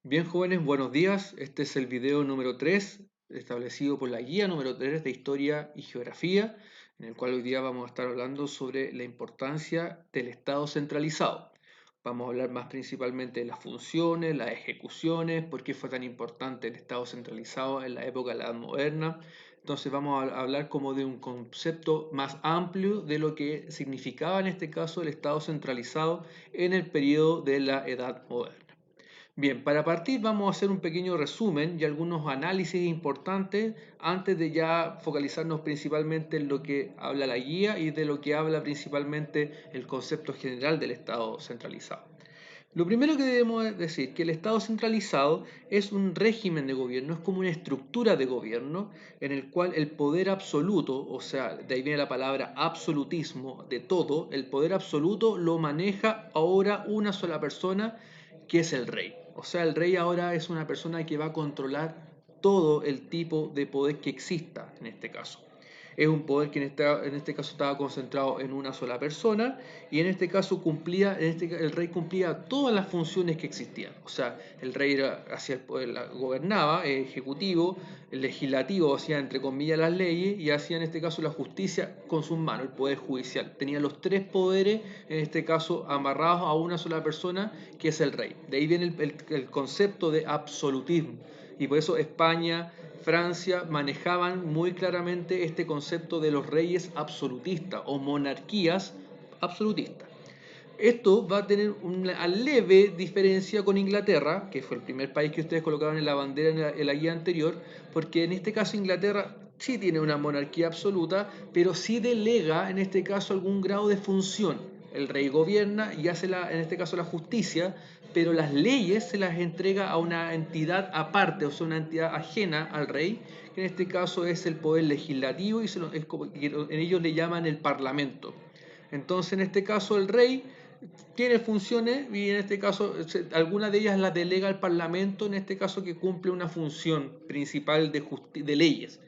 Bien, jóvenes, buenos días. Este es el video número 3, establecido por la guía número 3 de Historia y Geografía, en el cual hoy día vamos a estar hablando sobre la importancia del Estado centralizado. Vamos a hablar más principalmente de las funciones, las ejecuciones, por qué fue tan importante el Estado centralizado en la época de la Edad Moderna. Entonces vamos a hablar como de un concepto más amplio de lo que significaba en este caso el Estado centralizado en el periodo de la Edad Moderna. Bien, para partir vamos a hacer un pequeño resumen y algunos análisis importantes antes de ya focalizarnos principalmente en lo que habla la guía y de lo que habla principalmente el concepto general del Estado centralizado. Lo primero que debemos decir es que el Estado centralizado es un régimen de gobierno, es como una estructura de gobierno en el cual el poder absoluto, o sea, de ahí viene la palabra absolutismo de todo, el poder absoluto lo maneja ahora una sola persona, que es el rey. O sea, el rey ahora es una persona que va a controlar todo el tipo de poder que exista en este caso. Es un poder que en este caso estaba concentrado en una sola persona y en este caso el rey cumplía todas las funciones que existían. O sea, el rey hacía el poder, gobernaba, ejecutivo, el legislativo hacía entre comillas las leyes y hacía en este caso la justicia con sus manos, el poder judicial. Tenía los tres poderes, en este caso amarrados a una sola persona, que es el rey. De ahí viene el concepto de absolutismo. Y por eso España, Francia manejaban muy claramente este concepto de los reyes absolutistas o monarquías absolutistas. Esto va a tener una leve diferencia con Inglaterra, que fue el primer país que ustedes colocaban en la bandera en la guía anterior, porque en este caso Inglaterra sí tiene una monarquía absoluta, pero sí delega en este caso algún grado de función. El rey gobierna y hace en este caso la justicia, pero las leyes se las entrega a una entidad aparte, o sea, una entidad ajena al rey, que en este caso es el poder legislativo y en ellos le llaman el parlamento. Entonces, en este caso, el rey tiene funciones y en este caso algunas de ellas las delega al Parlamento, en este caso que cumple una función principal de leyes,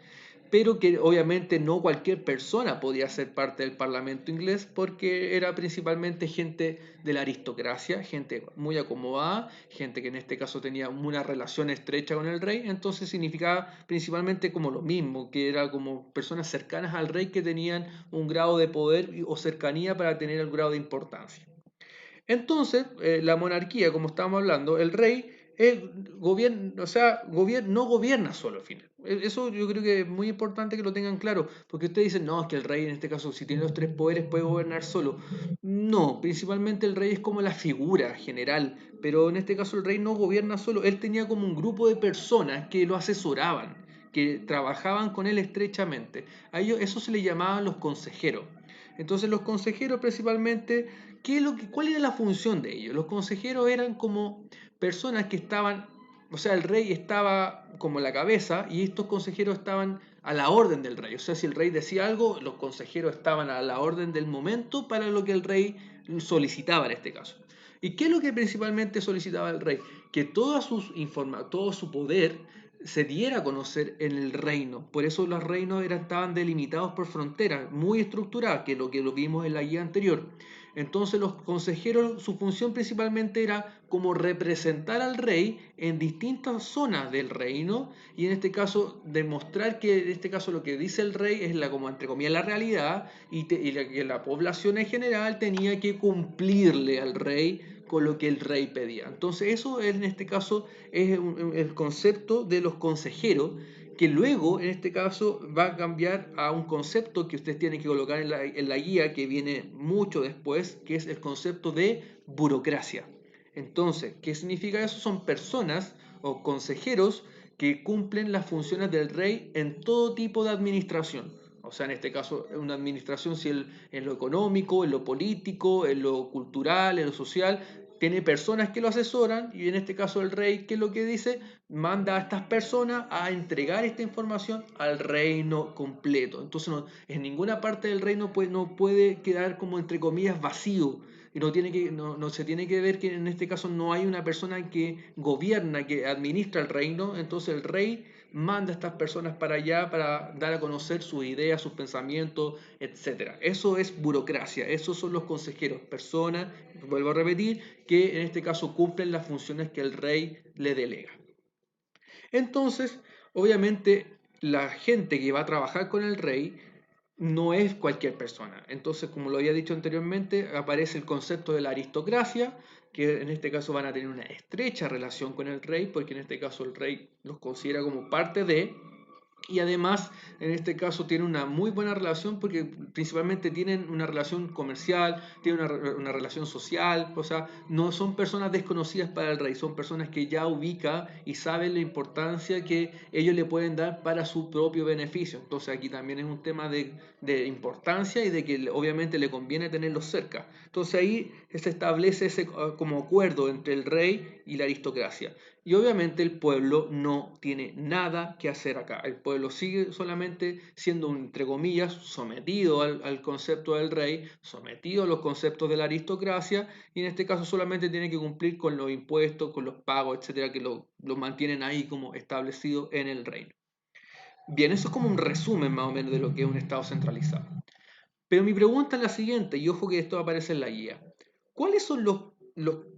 pero que obviamente no cualquier persona podía ser parte del Parlamento inglés porque era principalmente gente de la aristocracia, gente muy acomodada, gente que en este caso tenía una relación estrecha con el rey, entonces significaba principalmente como lo mismo, que era como personas cercanas al rey que tenían un grado de poder o cercanía para tener el grado de importancia. Entonces, la monarquía, como estábamos hablando, el rey gobierna, o sea, no gobierna solo, al final. Eso yo creo que es muy importante que lo tengan claro, porque ustedes dicen, no, es que el rey en este caso, si tiene los tres poderes, puede gobernar solo. No, principalmente el rey es como la figura general, pero en este caso el rey no gobierna solo, él tenía como un grupo de personas que lo asesoraban, que trabajaban con él estrechamente. A ellos, eso se le llamaban los consejeros. Entonces los consejeros principalmente, ¿cuál era la función de ellos? Los consejeros eran como personas que estaban, o sea, el rey estaba como la cabeza y estos consejeros estaban a la orden del rey. O sea, si el rey decía algo, los consejeros estaban a la orden del momento para lo que el rey solicitaba en este caso. ¿Y qué es lo que principalmente solicitaba el rey? Que todo su poder se diera a conocer en el reino. Por eso los reinos estaban delimitados por fronteras, muy estructuradas, que lo vimos en la guía anterior. Entonces los consejeros, su función principalmente era como representar al rey en distintas zonas del reino y en este caso demostrar que en este caso lo que dice el rey es como entre comillas la realidad que la población en general tenía que cumplirle al rey con lo que el rey pedía. Entonces eso en este caso es el concepto de los consejeros, que luego en este caso va a cambiar a un concepto que ustedes tienen que colocar en la guía, que viene mucho después, que es el concepto de burocracia. Entonces, ¿qué significa eso? Son personas o consejeros que cumplen las funciones del rey en todo tipo de administración. O sea, en este caso, una administración, si en lo económico, en lo político, en lo cultural, en lo social, tiene personas que lo asesoran y en este caso el rey, ¿qué es lo que dice? Manda a estas personas a entregar esta información al reino completo. Entonces, en ninguna parte del reino no puede quedar como entre comillas vacío. y no se tiene que ver que en este caso no hay una persona que gobierna, que administra el reino, entonces el rey manda a estas personas para allá para dar a conocer sus ideas, sus pensamientos, etcétera. Eso es burocracia, esos son los consejeros, personas, vuelvo a repetir, que en este caso cumplen las funciones que el rey le delega. Entonces, obviamente, la gente que va a trabajar con el rey no es cualquier persona. Entonces, como lo había dicho anteriormente, aparece el concepto de la aristocracia, que en este caso van a tener una estrecha relación con el rey, porque en este caso el rey los considera como parte de, y además en este caso tiene una muy buena relación porque principalmente tienen una relación comercial, tienen una relación social, o sea, no son personas desconocidas para el rey, son personas que ya ubica y saben la importancia que ellos le pueden dar para su propio beneficio. Entonces aquí también es un tema de importancia y de que obviamente le conviene tenerlos cerca. Entonces ahí se establece ese como acuerdo entre el rey y la aristocracia. Y obviamente el pueblo no tiene nada que hacer acá. El pueblo sigue solamente siendo, entre comillas, sometido al concepto del rey, sometido a los conceptos de la aristocracia, y en este caso solamente tiene que cumplir con los impuestos, con los pagos, etcétera, que lo mantienen ahí como establecido en el reino. Bien, eso es como un resumen más o menos de lo que es un Estado centralizado. Pero mi pregunta es la siguiente, y ojo que esto aparece en la guía. ¿Cuáles son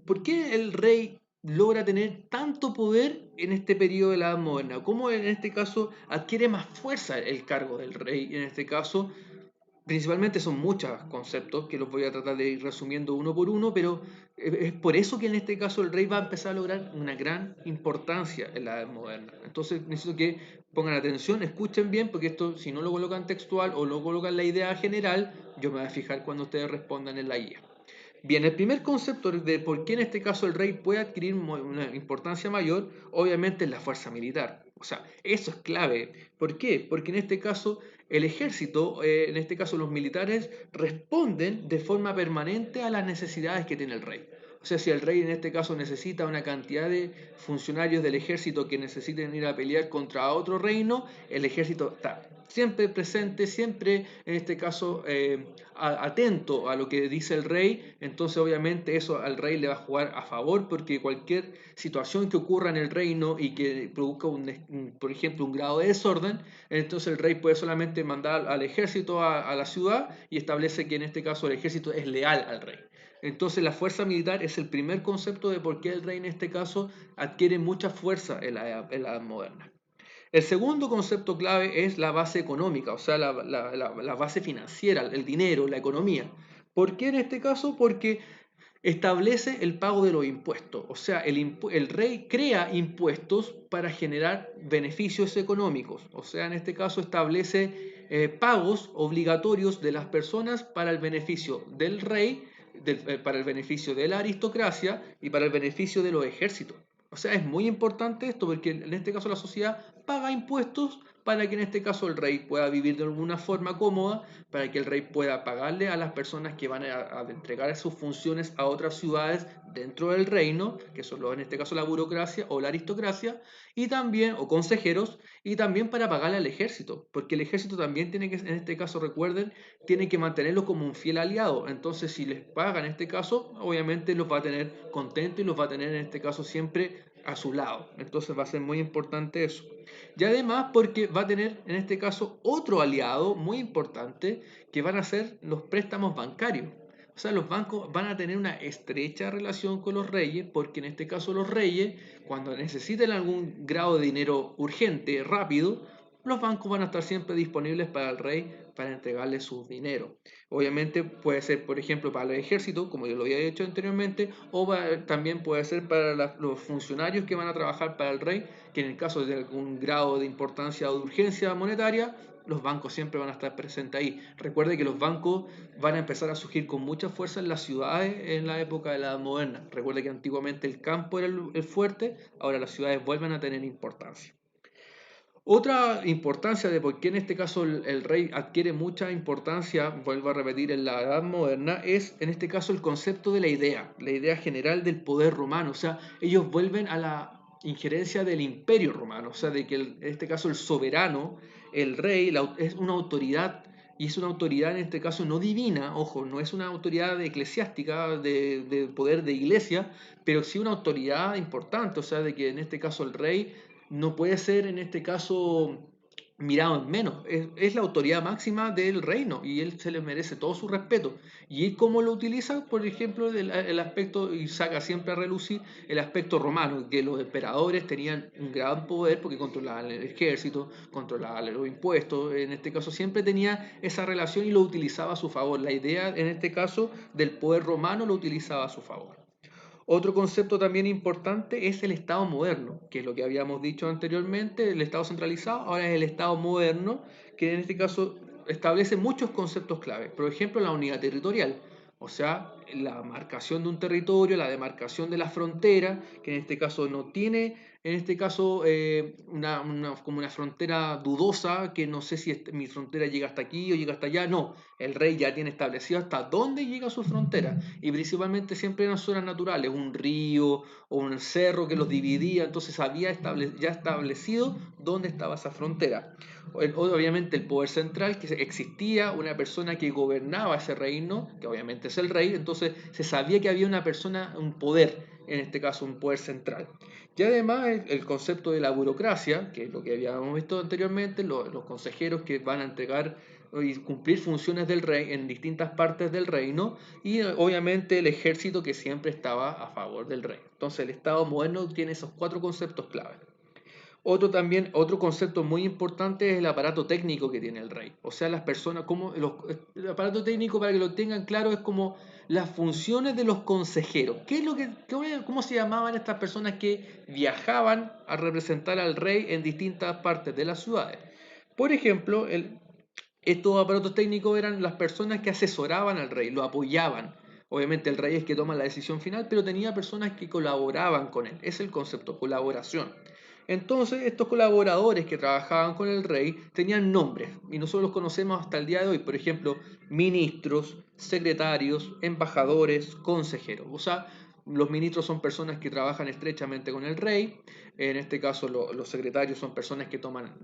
¿Por qué el rey logra tener tanto poder en este periodo de la Edad Moderna? ¿Cómo en este caso adquiere más fuerza el cargo del rey? En este caso, principalmente son muchos conceptos que los voy a tratar de ir resumiendo uno por uno, pero es por eso que en este caso el rey va a empezar a lograr una gran importancia en la Edad Moderna. Entonces necesito que pongan atención, escuchen bien, porque esto si no lo colocan textual o lo colocan la idea general, yo me voy a fijar cuando ustedes respondan en la guía. Bien, el primer concepto de por qué en este caso el rey puede adquirir una importancia mayor, obviamente es la fuerza militar. O sea, eso es clave. ¿Por qué? Porque en este caso el ejército, en este caso los militares, responden de forma permanente a las necesidades que tiene el rey. O sea, si el rey en este caso necesita una cantidad de funcionarios del ejército que necesiten ir a pelear contra otro reino, el ejército está siempre presente, siempre en este caso atento a lo que dice el rey, entonces obviamente eso al rey le va a jugar a favor porque cualquier situación que ocurra en el reino y que produzca, por ejemplo, un grado de desorden, entonces el rey puede solamente mandar al ejército a la ciudad y establece que en este caso el ejército es leal al rey. Entonces la fuerza militar es el primer concepto de por qué el rey en este caso adquiere mucha fuerza en la edad moderna. El segundo concepto clave es la base económica, o sea, la base financiera, el dinero, la economía. ¿Por qué en este caso? Porque establece el pago de los impuestos, o sea, el rey crea impuestos para generar beneficios económicos, o sea, en este caso establece pagos obligatorios de las personas para el beneficio del rey, para el beneficio de la aristocracia y para el beneficio de los ejércitos. O sea, es muy importante esto porque en este caso la sociedad paga impuestos para que en este caso el rey pueda vivir de alguna forma cómoda, para que el rey pueda pagarle a las personas que van a entregar sus funciones a otras ciudades dentro del reino, que son en este caso la burocracia o la aristocracia, y también, o consejeros, y también para pagarle al ejército, porque el ejército también tiene que, en este caso recuerden, tiene que mantenerlo como un fiel aliado, entonces si les paga en este caso, obviamente los va a tener contentos y los va a tener en este caso siempre a su lado, entonces va a ser muy importante eso. Y además porque va a tener en este caso otro aliado muy importante que van a ser los préstamos bancarios. O sea, los bancos van a tener una estrecha relación con los reyes porque en este caso los reyes, cuando necesiten algún grado de dinero urgente, rápido, los bancos van a estar siempre disponibles para el rey para entregarle su dinero. Obviamente puede ser, por ejemplo, para el ejército, como yo lo había dicho anteriormente, o también puede ser para los funcionarios que van a trabajar para el rey, que en el caso de algún grado de importancia o de urgencia monetaria, los bancos siempre van a estar presentes ahí. Recuerde que los bancos van a empezar a surgir con mucha fuerza en las ciudades en la época de la Edad Moderna. Recuerde que antiguamente el campo era el fuerte, ahora las ciudades vuelven a tener importancia. Otra importancia de por qué en este caso el rey adquiere mucha importancia, vuelvo a repetir, en la Edad Moderna, es en este caso el concepto de la idea general del poder romano. O sea, ellos vuelven a la injerencia del imperio romano, o sea, de que en este caso el soberano, el rey, es una autoridad y es una autoridad en este caso no divina, ojo, no es una autoridad eclesiástica de poder de iglesia, pero sí una autoridad importante, o sea, de que en este caso el rey no puede ser en este caso mirado en menos, es la autoridad máxima del reino y él se le merece todo su respeto. ¿Y cómo lo utiliza? Por ejemplo, el aspecto, y saca siempre a relucir el aspecto romano, que los emperadores tenían un gran poder porque controlaban el ejército, controlaban los impuestos, en este caso siempre tenía esa relación y lo utilizaba a su favor. La idea, en este caso, del poder romano lo utilizaba a su favor. Otro concepto también importante es el Estado moderno, que es lo que habíamos dicho anteriormente, el Estado centralizado, ahora es el Estado moderno, que en este caso establece muchos conceptos clave. Por ejemplo, la unidad territorial, o sea, la marcación de un territorio, la demarcación de la frontera, que en este caso no tiene, en este caso, como una frontera dudosa, que no sé si mi frontera llega hasta aquí o llega hasta allá, no, el rey ya tiene establecido hasta dónde llega su frontera y principalmente siempre eran zonas naturales, un río o un cerro que los dividía, entonces había ya establecido dónde estaba esa frontera. Obviamente el poder central, que existía una persona que gobernaba ese reino, que obviamente es el rey, entonces se sabía que había una persona, un poder, en este caso un poder central. Y además el concepto de la burocracia, que es lo que habíamos visto anteriormente, los consejeros que van a entregar y cumplir funciones del rey en distintas partes del reino y obviamente el ejército que siempre estaba a favor del rey. Entonces el Estado moderno tiene esos cuatro conceptos clave. Otro concepto muy importante es el aparato técnico que tiene el rey. O sea, las personas, el aparato técnico, para que lo tengan claro, es como las funciones de los consejeros. ¿Cómo se llamaban estas personas que viajaban a representar al rey en distintas partes de las ciudades? Por ejemplo, estos aparatos técnicos eran las personas que asesoraban al rey, lo apoyaban. Obviamente el rey es que toma la decisión final, pero tenía personas que colaboraban con él. Es el concepto, colaboración. Entonces, estos colaboradores que trabajaban con el rey tenían nombres y nosotros los conocemos hasta el día de hoy. Por ejemplo, ministros, secretarios, embajadores, consejeros. O sea, los ministros son personas que trabajan estrechamente con el rey. En este caso, los secretarios son personas que toman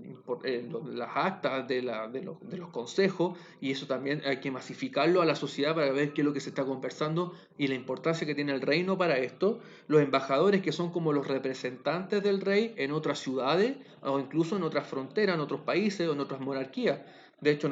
las actas de los consejos y eso también hay que masificarlo a la sociedad para ver qué es lo que se está conversando y la importancia que tiene el reino para esto. Los embajadores, que son como los representantes del rey en otras ciudades o incluso en otras fronteras, en otros países o en otras monarquías. De hecho,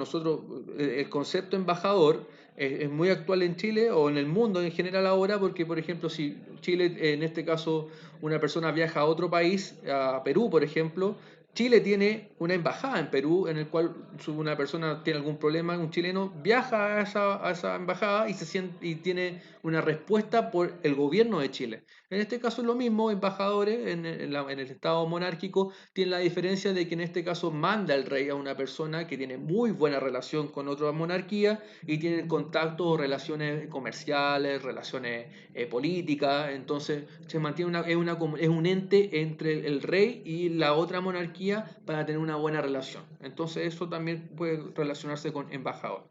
el concepto embajador es muy actual en Chile o en el mundo en general ahora, porque, por ejemplo, si Chile, en este caso, una persona viaja a otro país, a Perú, por ejemplo, Chile tiene una embajada en Perú en el cual una persona tiene algún problema, un chileno viaja a esa embajada y, y tiene una respuesta por el gobierno de Chile. En este caso es lo mismo, embajadores en el Estado monárquico tienen la diferencia de que en este caso manda el rey a una persona que tiene muy buena relación con otra monarquía y tienen contactos o relaciones comerciales, relaciones políticas, entonces se mantiene es un ente entre el rey y la otra monarquía para tener una buena relación. Entonces eso también puede relacionarse con embajador.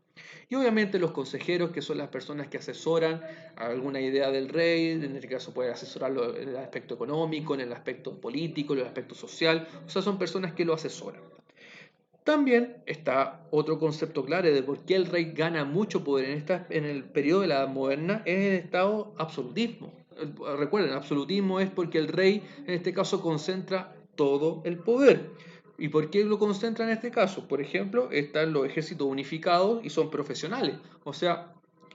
Y obviamente los consejeros, que son las personas que asesoran alguna idea del rey, en este caso puede asesorarlo en el aspecto económico, en el aspecto político, en el aspecto social, o sea, son personas que lo asesoran. También está otro concepto clave de por qué el rey gana mucho poder en el periodo de la Edad Moderna, es el estado absolutismo. Recuerden, absolutismo es porque el rey en este caso concentra todo el poder. ¿Y por qué lo concentra en este caso? Por ejemplo, están los ejércitos unificados y son profesionales. O sea,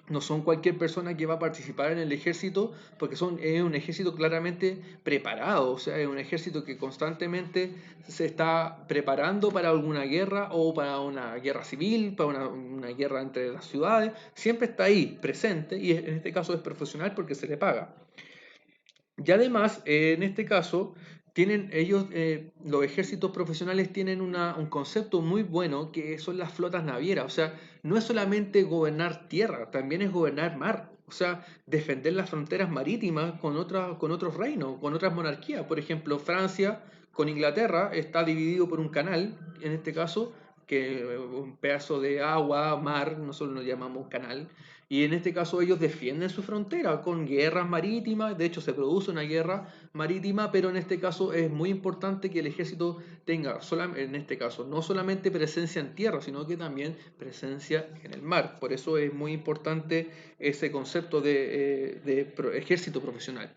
no son cualquier persona que va a participar en el ejército porque es un ejército claramente preparado, o sea, es un ejército que constantemente se está preparando para alguna guerra o para una guerra civil, para una guerra entre las ciudades, siempre está ahí presente y en este caso es profesional porque se le paga. Y además, en este caso, los ejércitos profesionales tienen un concepto muy bueno que son las flotas navieras. O sea, no es solamente gobernar tierra, también es gobernar mar. O sea, defender las fronteras marítimas con otros reinos, con otras monarquías. Por ejemplo, Francia con Inglaterra está dividido por un canal, en este caso, que un pedazo de agua, mar, nosotros lo llamamos canal, Y en este caso ellos defienden su frontera con guerras marítimas, de hecho se produce una guerra marítima, pero en este caso es muy importante que el ejército tenga, en este caso, no solamente presencia en tierra, sino que también presencia en el mar. Por eso es muy importante ese concepto de ejército profesional.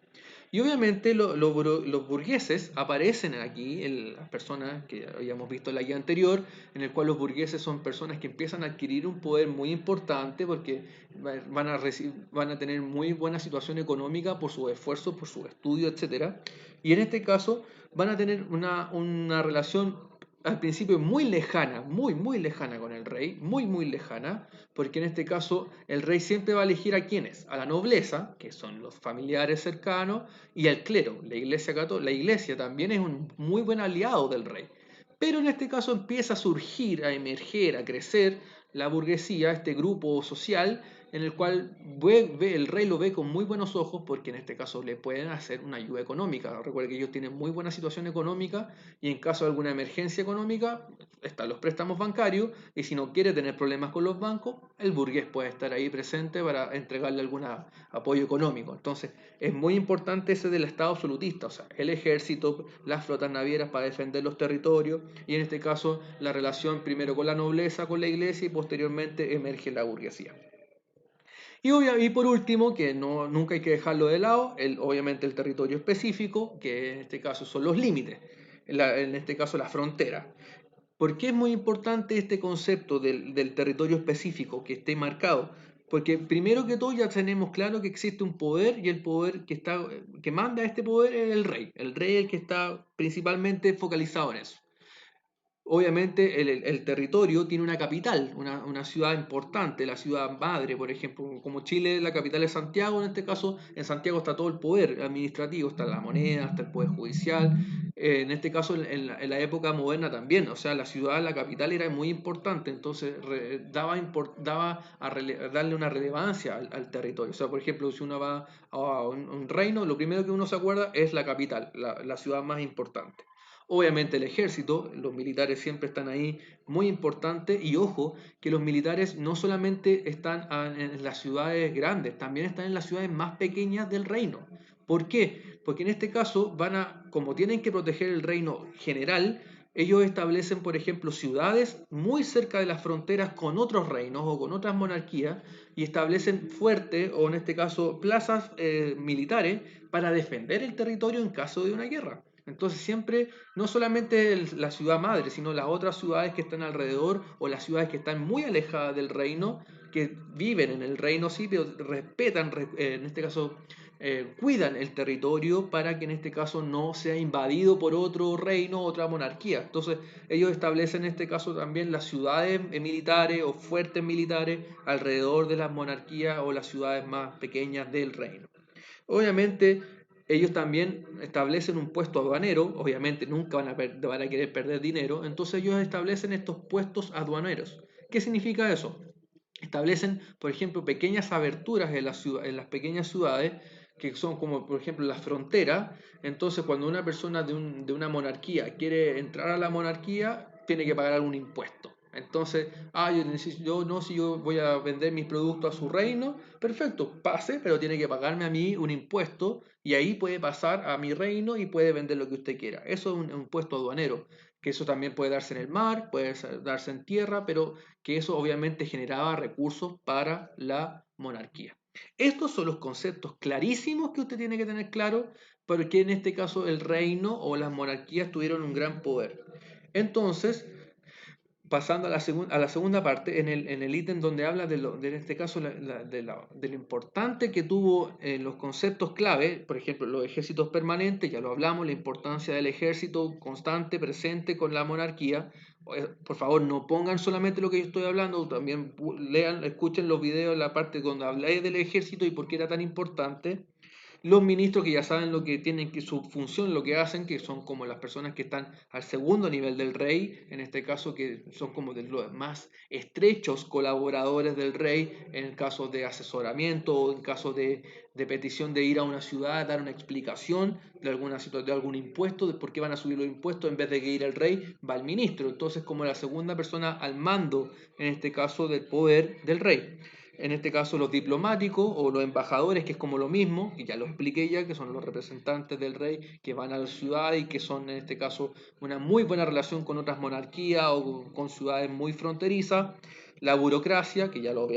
Y obviamente los burgueses aparecen aquí, las personas que habíamos visto en la guía anterior, en el cual los burgueses son personas que empiezan a adquirir un poder muy importante porque van a tener muy buena situación económica por su esfuerzo, por su estudio, etcétera. Y en este caso van a tener una relación al principio muy lejana, muy lejana con el rey, muy lejana, porque en este caso el rey siempre va a elegir a quienes, a la nobleza, que son los familiares cercanos, y al clero. La iglesia católica, la iglesia también es un muy buen aliado del rey. Pero en este caso empieza a surgir, a emerger, a crecer la burguesía, este grupo social en el cual el rey lo ve con muy buenos ojos porque en este caso le pueden hacer una ayuda económica. Recuerda que ellos tienen muy buena situación económica y en caso de alguna emergencia económica están los préstamos bancarios y si no quiere tener problemas con los bancos, el burgués puede estar ahí presente para entregarle algún apoyo económico. Entonces es muy importante ese del Estado absolutista, o sea, el ejército, las flotas navieras para defender los territorios y en este caso la relación primero con la nobleza, con la iglesia y posteriormente emerge la burguesía. Y por último, que no, nunca hay que dejarlo de lado, obviamente el territorio específico, que en este caso son los límites, en este caso la frontera. ¿Por qué es muy importante este concepto del territorio específico que esté marcado? Porque primero que todo ya tenemos claro que existe un poder y el poder que manda este poder es el rey es el que está principalmente focalizado en eso. Obviamente el territorio tiene una capital, una ciudad importante, la ciudad madre, por ejemplo, como Chile, la capital es Santiago, en este caso en Santiago está todo el poder administrativo, está la moneda, está el poder judicial, en este caso en la época moderna también, o sea, la ciudad, la capital era muy importante, entonces daba a darle una relevancia al territorio, o sea, por ejemplo, si uno va a un reino, lo primero que uno se acuerda es la capital, la ciudad más importante. Obviamente el ejército, los militares siempre están ahí, muy importante, y ojo, que los militares no solamente están en las ciudades grandes, también están en las ciudades más pequeñas del reino. ¿Por qué? Porque en este caso como tienen que proteger el reino general, ellos establecen, por ejemplo, ciudades muy cerca de las fronteras con otros reinos o con otras monarquías y establecen fuertes o en este caso plazas militares para defender el territorio en caso de una guerra. Entonces siempre, no solamente la ciudad madre, sino las otras ciudades que están alrededor o las ciudades que están muy alejadas del reino, que viven en el reino, sí, pero respetan, en este caso, cuidan el territorio para que en este caso no sea invadido por otro reino, otra monarquía. Entonces ellos establecen en este caso también las ciudades militares o fuertes militares alrededor de las monarquías o las ciudades más pequeñas del reino. Obviamente, ellos también establecen un puesto aduanero, obviamente nunca van a querer perder dinero, entonces ellos establecen estos puestos aduaneros. ¿Qué significa eso? Establecen, por ejemplo, pequeñas aberturas en las pequeñas ciudades, que son como, por ejemplo, las fronteras. Entonces, cuando una persona de una monarquía quiere entrar a la monarquía, tiene que pagar algún impuesto. Entonces, si yo voy a vender mis productos a su reino, perfecto, pase, pero tiene que pagarme a mí un impuesto y ahí puede pasar a mi reino y puede vender lo que usted quiera. Eso es un impuesto aduanero, que eso también puede darse en el mar, puede darse en tierra, pero que eso obviamente generaba recursos para la monarquía. Estos son los conceptos clarísimos que usted tiene que tener claro, porque en este caso el reino o las monarquías tuvieron un gran poder. Entonces, pasando a la segunda parte, en el ítem donde habla en este caso de lo importante que tuvo los conceptos clave, por ejemplo, los ejércitos permanentes, ya lo hablamos, la importancia del ejército constante, presente con la monarquía. Por favor, no pongan solamente lo que yo estoy hablando, también lean, escuchen los videos, la parte donde habláis del ejército y por qué era tan importante. Los ministros que ya saben lo que tienen, que su función, lo que hacen, que son como las personas que están al segundo nivel del rey, en este caso que son como de los más estrechos colaboradores del rey, en el caso de asesoramiento o en caso de petición de ir a una ciudad, dar una explicación de alguna situación, de algún impuesto, de por qué van a subir los impuestos, en vez de que ir el rey, va el ministro. Entonces, como la segunda persona al mando, en este caso del poder del rey. en este caso los diplomáticos o los embajadores, que es como lo mismo, y ya lo expliqué ya, que son los representantes del rey que van a la ciudad y que son en este caso una muy buena relación con otras monarquías o con ciudades muy fronterizas. La burocracia, que ya lo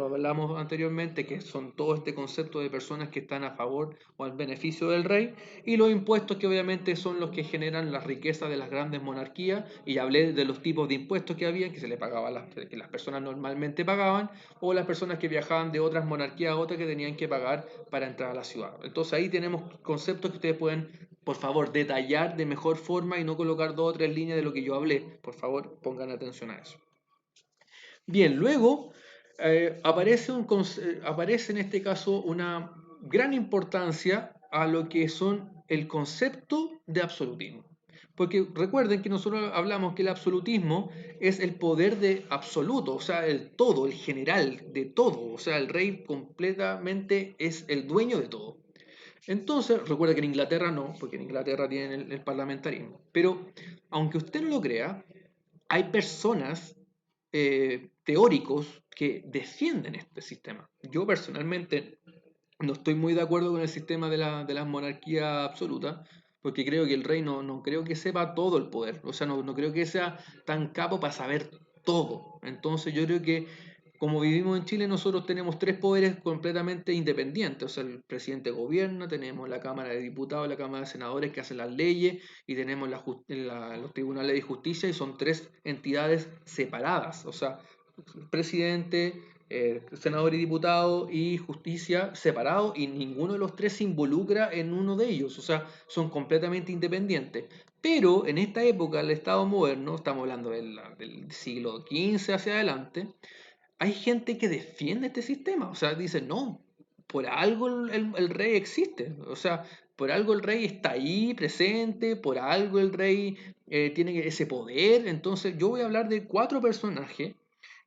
hablamos anteriormente, que son todo este concepto de personas que están a favor o al beneficio del rey, y los impuestos, que obviamente son los que generan la riqueza de las grandes monarquías, y hablé de los tipos de impuestos que había, que se le pagaban que las personas normalmente pagaban, o las personas que viajaban de otras monarquías a otras que tenían que pagar para entrar a la ciudad. Entonces ahí tenemos conceptos que ustedes pueden, por favor, detallar de mejor forma y no colocar 2 o 3 líneas de lo que yo hablé. Por favor, pongan atención a eso. Bien, luego aparece en este caso una gran importancia a lo que son el concepto de absolutismo. Porque recuerden que nosotros hablamos que el absolutismo es el poder de absoluto, o sea, el todo, el general de todo, o sea, el rey completamente es el dueño de todo. Entonces, recuerda que en Inglaterra no, porque en Inglaterra tienen el parlamentarismo. Pero, aunque usted no lo crea, hay personas teóricos que defienden este sistema. Yo personalmente no estoy muy de acuerdo con el sistema de la monarquía absoluta, porque creo que el rey no creo que sepa todo el poder, o sea, no creo que sea tan capo para saber todo. Entonces yo creo que como vivimos en Chile, nosotros tenemos 3 poderes completamente independientes. O sea, el presidente gobierna, tenemos la Cámara de Diputados, la Cámara de Senadores que hacen las leyes y tenemos los tribunales de justicia, y son 3 entidades separadas. O sea, presidente, senador y diputado y justicia separados, y ninguno de los 3 se involucra en uno de ellos. O sea, son completamente independientes. Pero en esta época, el Estado moderno, estamos hablando del siglo XV hacia adelante, hay gente que defiende este sistema. O sea, dice, no, por algo el rey existe. O sea, por algo el rey está ahí presente, por algo el rey tiene ese poder. Entonces, yo voy a hablar de 4 personajes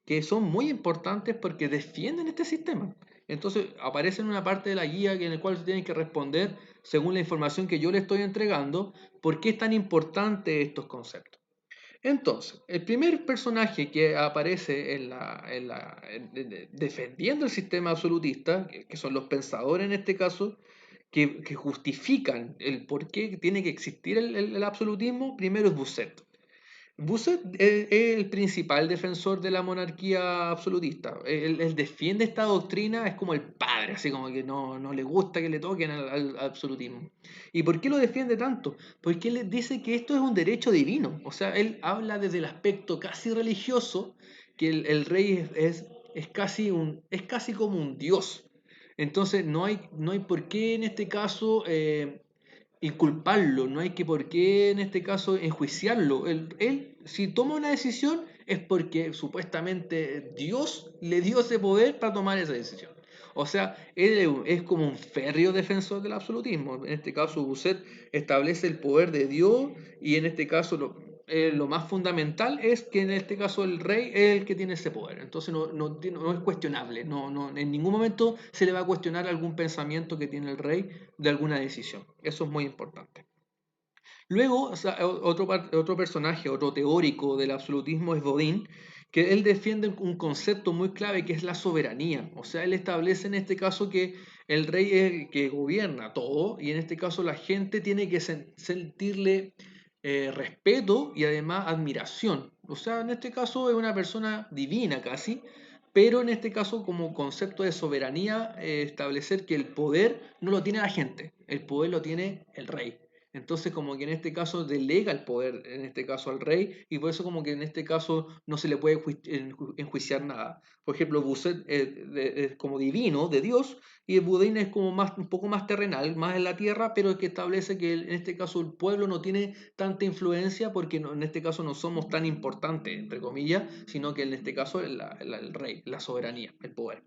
que son muy importantes porque defienden este sistema. Entonces, aparece en una parte de la guía en la cual se tienen que responder, según la información que yo le estoy entregando, por qué es tan importante estos conceptos. Entonces, el primer personaje que aparece defendiendo el sistema absolutista, que son los pensadores en este caso, que justifican el por qué tiene que existir el absolutismo, primero es Bossuet. Bossuet es el principal defensor de la monarquía absolutista. Él defiende esta doctrina, es como el padre, así como que no le gusta que le toquen al absolutismo. ¿Y por qué lo defiende tanto? Porque él dice que esto es un derecho divino. O sea, él habla desde el aspecto casi religioso, que el rey es casi como un dios. Entonces no hay por qué en este caso inculparlo, no hay que por qué en este caso enjuiciarlo. Él, si toma una decisión es porque supuestamente Dios le dio ese poder para tomar esa decisión. O sea, él es como un férreo defensor del absolutismo. En este caso, Bossuet establece el poder de Dios, y en este caso lo más fundamental es que en este caso el rey es el que tiene ese poder. Entonces no es cuestionable. En ningún momento se le va a cuestionar algún pensamiento que tiene el rey de alguna decisión. Eso es muy importante. Luego, o sea, otro personaje, otro teórico del absolutismo es Bodin, que él defiende un concepto muy clave, que es la soberanía. O sea, él establece en este caso que el rey es el que gobierna todo, y en este caso la gente tiene que sentirle respeto y además admiración. O sea, en este caso es una persona divina casi, pero en este caso como concepto de soberanía, establecer que el poder no lo tiene la gente, el poder lo tiene el rey. Entonces como que en este caso delega el poder, en este caso al rey, y por eso como que en este caso no se le puede enjuiciar nada. Por ejemplo, Bossuet es como divino, de Dios, y el Boudin es como un poco más terrenal, más en la tierra, pero que establece que en este caso el pueblo no tiene tanta influencia, porque en este caso no somos tan importantes, entre comillas, sino que en este caso el rey, la soberanía, el poder.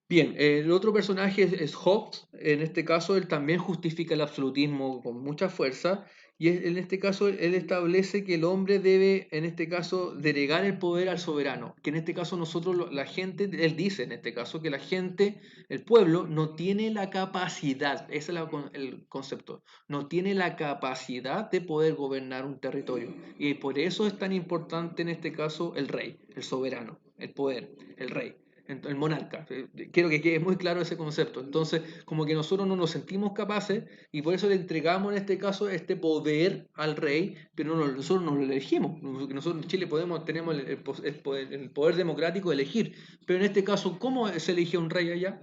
Bien, el otro personaje es Hobbes. En este caso, él también justifica el absolutismo con mucha fuerza, y en este caso él establece que el hombre debe, en este caso, delegar el poder al soberano, que en este caso nosotros, la gente, él dice en este caso que la gente, el pueblo, no tiene la capacidad, ese es el concepto, no tiene la capacidad de poder gobernar un territorio, y por eso es tan importante en este caso el rey, el soberano, el poder, el rey. el monarca. Quiero que quede muy claro ese concepto. Entonces, como que nosotros no nos sentimos capaces y por eso le entregamos en este caso este poder al rey, pero nosotros no lo elegimos. Nosotros en Chile tenemos el poder democrático de elegir, pero en este caso, ¿cómo se elige un rey allá?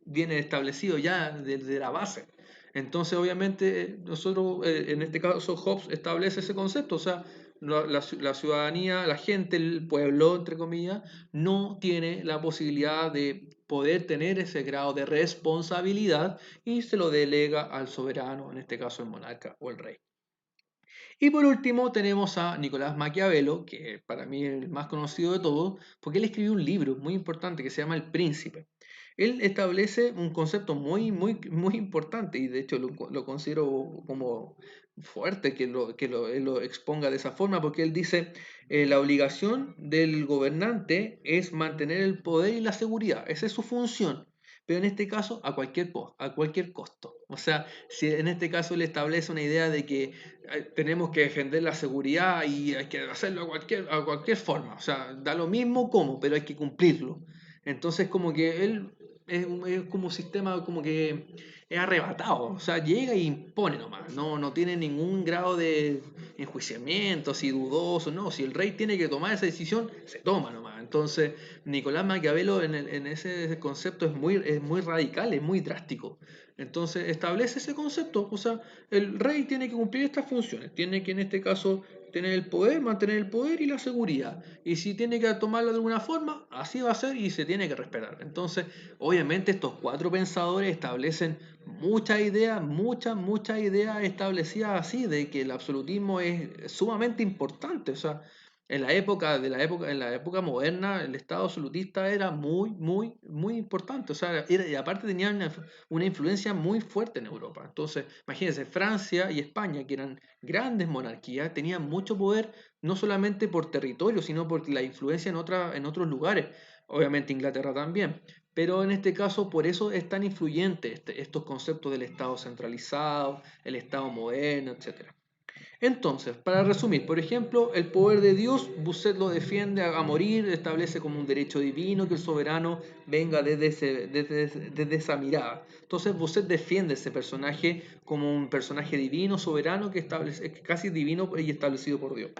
Viene establecido ya desde la base. Entonces, obviamente, nosotros, en este caso, Hobbes establece ese concepto, o sea, la ciudadanía, la gente, el pueblo, entre comillas, no tiene la posibilidad de poder tener ese grado de responsabilidad y se lo delega al soberano, en este caso el monarca o el rey. Y por último tenemos a Nicolás Maquiavelo, que para mí es el más conocido de todos, porque él escribió un libro muy importante que se llama El Príncipe. Él establece un concepto muy importante y de hecho lo considero como fuerte él lo exponga de esa forma, porque él dice, la obligación del gobernante es mantener el poder y la seguridad, esa es su función, pero en este caso a cualquier costo. O sea, si en este caso él establece una idea de que tenemos que defender la seguridad y hay que hacerlo a cualquier forma, o sea, da lo mismo cómo, pero hay que cumplirlo. Entonces como que él es como un sistema como que es arrebatado, o sea, llega y impone nomás, no tiene ningún grado de enjuiciamiento, si dudoso, no, si el rey tiene que tomar esa decisión, se toma nomás. Entonces, Nicolás Maquiavelo en ese concepto es muy radical, es muy drástico. Entonces, establece ese concepto, o sea, el rey tiene que cumplir estas funciones, tiene que en este caso tener el poder, mantener el poder y la seguridad. Y si tiene que tomarlo de alguna forma, así va a ser y se tiene que respetar. Entonces, obviamente estos cuatro pensadores establecen muchas ideas establecidas así, de que el absolutismo es sumamente importante. O sea, en la época moderna, el Estado absolutista era muy importante. O sea, y aparte tenía una influencia muy fuerte en Europa. Entonces, imagínense, Francia y España, que eran grandes monarquías, tenían mucho poder, no solamente por territorio, sino por la influencia en otros lugares. Obviamente Inglaterra también. Pero en este caso, por eso es tan influyente estos conceptos del Estado centralizado, el Estado moderno, etc. Entonces, para resumir, por ejemplo, el poder de Dios, Busset lo defiende a morir, establece como un derecho divino que el soberano venga desde esa mirada. Entonces, Busset defiende ese personaje como un personaje divino, soberano, que casi divino y establecido por Dios.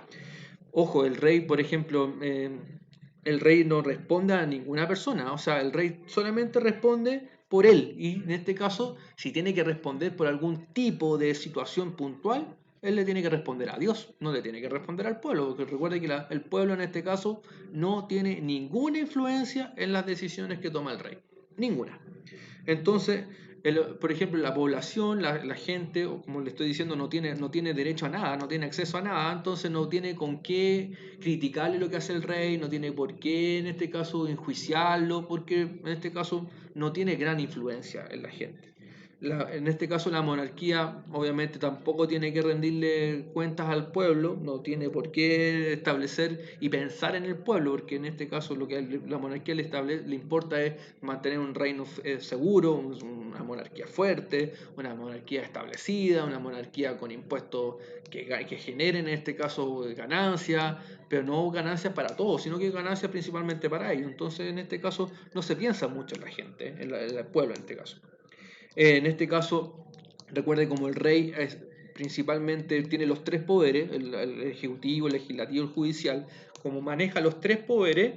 Ojo, el rey, por ejemplo, el rey no responde a ninguna persona, o sea, el rey solamente responde por él, y en este caso, si tiene que responder por algún tipo de situación puntual, él le tiene que responder a Dios, no le tiene que responder al pueblo, porque recuerde que el pueblo en este caso no tiene ninguna influencia en las decisiones que toma el rey, ninguna. Entonces, por ejemplo, la población, la gente, o como le estoy diciendo, no tiene derecho a nada, no tiene acceso a nada, entonces no tiene con qué criticarle lo que hace el rey, no tiene por qué en este caso enjuiciarlo, porque en este caso no tiene gran influencia en la gente. En este caso la monarquía obviamente tampoco tiene que rendirle cuentas al pueblo, no tiene por qué establecer y pensar en el pueblo, porque en este caso lo que la monarquía le importa es mantener un reino seguro, una monarquía fuerte, una monarquía establecida, una monarquía con impuestos que generen en este caso ganancias, pero no ganancias para todos, sino que ganancias principalmente para ellos. Entonces en este caso no se piensa mucho en la gente, en el pueblo en este caso. En este caso, recuerde como el rey principalmente tiene los tres poderes, el ejecutivo, el legislativo, el judicial, como maneja los tres poderes,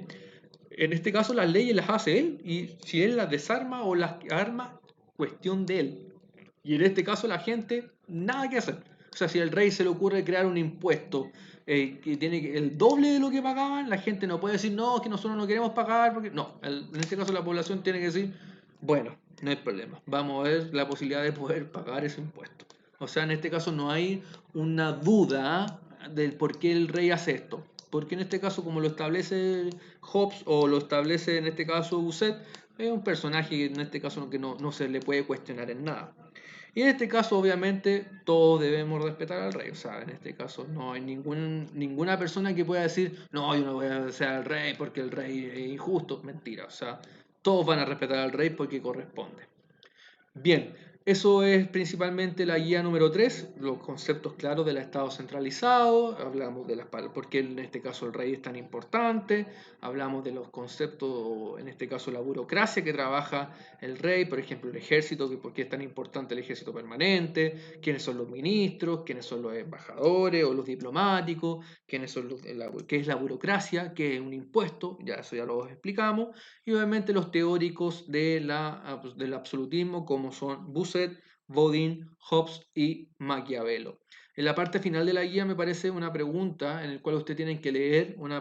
en este caso las leyes las hace él y si él las desarma o las arma, cuestión de él. Y en este caso la gente, nada que hacer. O sea, si al rey se le ocurre crear un impuesto que tiene el doble de lo que pagaban, la gente no puede decir, no, es que nosotros no queremos pagar, porque no, en este caso la población tiene que decir, bueno, no hay problema, vamos a ver la posibilidad de poder pagar ese impuesto. O sea, en este caso no hay una duda del por qué el rey hace esto. Porque en este caso, como lo establece Hobbes o lo establece en este caso Busset, es un personaje que en este caso no se le puede cuestionar en nada. Y en este caso, obviamente, todos debemos respetar al rey. O sea, en este caso no hay ninguna persona que pueda decir, no, yo no voy a ser al rey porque el rey es injusto. Mentira. O sea, todos van a respetar al rey porque corresponde. Bien, Eso es principalmente la guía número 3, los conceptos claros del Estado centralizado, hablamos de por qué en este caso el rey es tan importante, hablamos de los conceptos, en este caso la burocracia que trabaja el rey, por ejemplo el ejército, por qué es tan importante el ejército permanente, quiénes son los ministros, quiénes son los embajadores o los diplomáticos, qué es la burocracia, qué es un impuesto, ya eso ya lo explicamos, y obviamente los teóricos del absolutismo como son Busset, Bodin, Hobbes y Maquiavelo. En la parte final de la guía me parece una pregunta en la cual usted tiene que leer un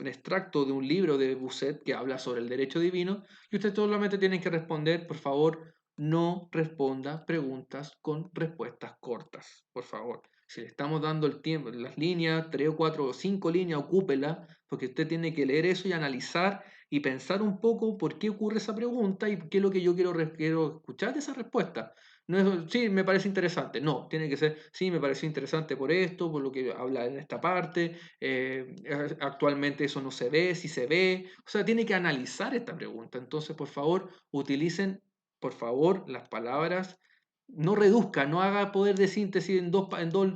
extracto de un libro de Busset que habla sobre el derecho divino y usted solamente tiene que responder, por favor, no responda preguntas con respuestas cortas, por favor. Si le estamos dando el tiempo, las líneas, 3 o 4 o 5 líneas, ocúpela, porque usted tiene que leer eso y analizar y pensar un poco por qué ocurre esa pregunta y qué es lo que yo quiero escuchar de esa respuesta. No es, sí, me parece interesante. No, tiene que ser, sí, me pareció interesante por esto, por lo que habla en esta parte. Actualmente eso no se ve, si se ve. O sea, tiene que analizar esta pregunta. Entonces, por favor, utilicen, por favor, las palabras. No reduzca, no haga poder de síntesis en dos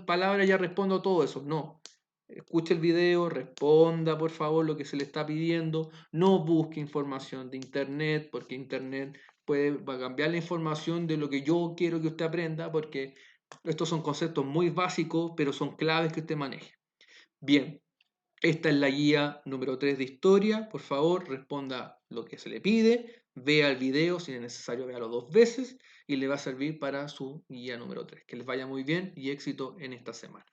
palabras, ya respondo todo eso. No, escuche el video, responda por favor lo que se le está pidiendo, no busque información de internet, porque internet va a cambiar la información de lo que yo quiero que usted aprenda, porque estos son conceptos muy básicos, pero son claves que usted maneje. Bien, esta es la guía número 3 de historia, por favor responda lo que se le pide, vea el video, si es necesario véalo 2 veces y le va a servir para su guía número 3. Que les vaya muy bien y éxito en esta semana.